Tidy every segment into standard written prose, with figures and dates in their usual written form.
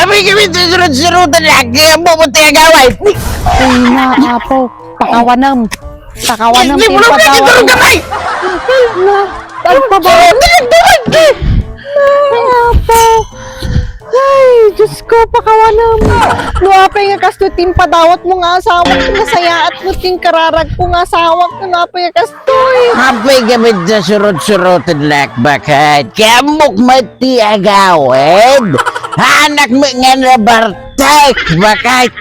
Kami sunod-sunutan lagi ang bumunti ang gawin. Ay na, apo. Pakawanam. Pakawanam. Hindi mo lang pinagdurong kamay! Na, ay pa ba? Ay, apo. Ay, Diyos ko, pakawanam. Luapay nga kasto, timpadawat mo nga asawa. Nasayaat mo, ting kararag ko nga asawa. Luapay nga kasto. Hapay kami sa surut-surutan lak bakit kamuk mati agawin. Anak mo nga na bartek bakit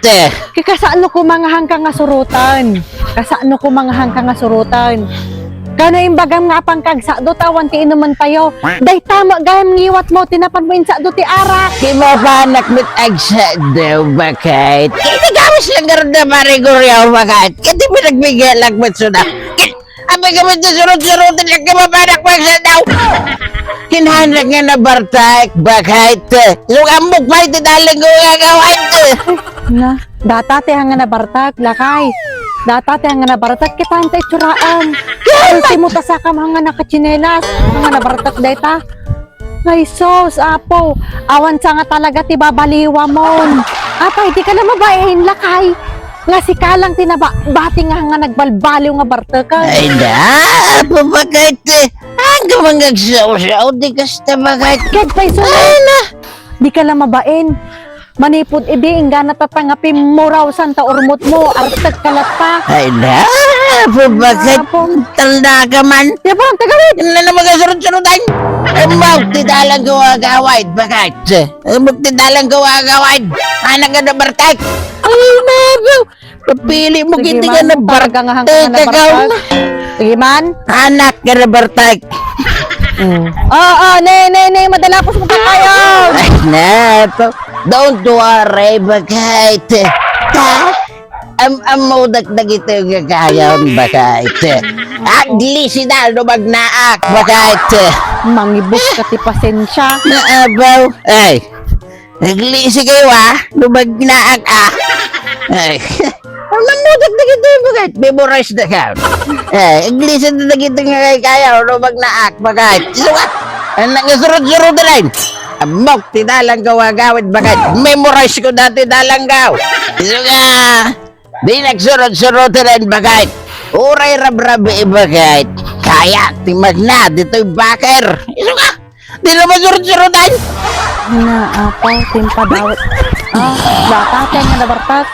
Kasano ko mga hangkang nga surutan. Kasano ko mga hangkang nga surutan. Kana imbagam nga pang kagsado tawan ti inuman tayo. Day tama gayam ngiwat mo tinapan mo insado ti arak. Kima pa anak mit agsa daw bakit Kinagawas lang karoon na mariguryaw bakit Kati mo nagbigay lang mo suna Apay kami sa surut-surutan lak kima pa anak magsa daw Kinhanak nga na bartek bakit Yung amok pa iti dalang ko gagawin Na, data ti hanga na bartak lakay. Data ti hanga na bartak kita antay tsuraan. Kasi mo tasakam hanga nakachinelas. Hanga na bartak data. Ay sos, apo. Awan sa nga talaga ti babaliwa mon. Apay, di ka na mabayahin lakay. Nga si Kalang tinabati nga nga nagbalbaliw nga bartakan. Ay na, apa bakit Ang gamangagsaw-saw di kasta bakit Ked pay sunod. Di ka na mabain. Manipod idi ingga natatangapi mo raw santa urmot mo artag kalat pa. Ay na, apa bakit Tanda ka man Di ba ang tagawid? Ano na magasurod-surodan? Magtidalang gawagawid, bakit? Magtidalang gawagawid, anak ka na bartak. Ay, nabaw. Papili mo Sige, kiti man, ka na talaga nga hanggang na bartak. bartak. Sige man. Anak ka na bartak. Oo, ne, madalapos mo pa tayo. Ay, nabaw. Don't worry, bakit? Mo dagdag ito yung gagayon, bakit? Agli si Daldo magnaak, bakit? Mangibos ka ti pasensya. Naabaw. Ay, naglisi kayo lumagnaak Ay, mamudak na kita yung bakit? Memorize na ka. Ay, naglisi na kita nga kaya lumagnaak, bakit? Sukat, ang nangasurod-surod na rin. Amok, ti dalang gawagawid, bakit? Memorize ko dati dalang gaw. Sukat, di nagsurod-surod na rin, bakit? Uray rab-rabi, bakit? Kaya, timag na, dito'y baker. Sukat, di naman surod-surodan. Na, apo, timpadawat. Data ti nga nabartak.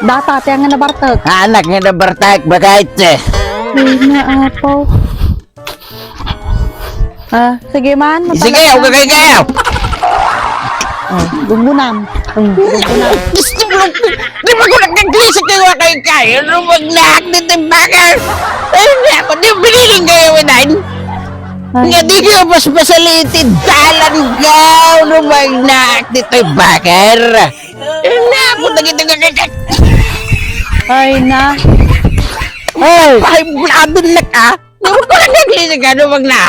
Data ti nga nabartak. Anak nga na bartak, bakit? Ay na, apo. Sige man. Sige, ako kaya. Gumgunam. Gumgunam. Gusto mo, di ba ko nagkaglisa kayo kaya? Lumag na dito yung baker. Ay, ako, di biniling kayo winan. Nga di kayo mas masalitid dalan gaw lumag na dito yung baker. Ay, na ako nagitagagagag. Ay na. Ay, bladon na ka. Di ba ko nagkaglisa ka lumag na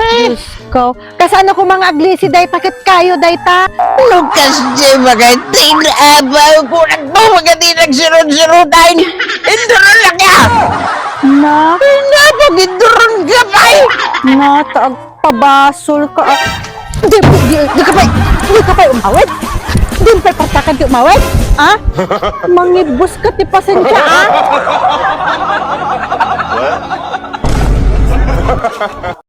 Diyos ko. Kasano ko mga aglisi day pakit kayo day ta? Lukas di mga tinabaw ko nagbawaga di nagsurod-surodan. Induron lang ka. Na, Napag-induron ka pa na, taag pabasol ka. Di ka pa umawit? Di pa patakan ti umawit? Ha? Mangibos ka ti pasensya, ha?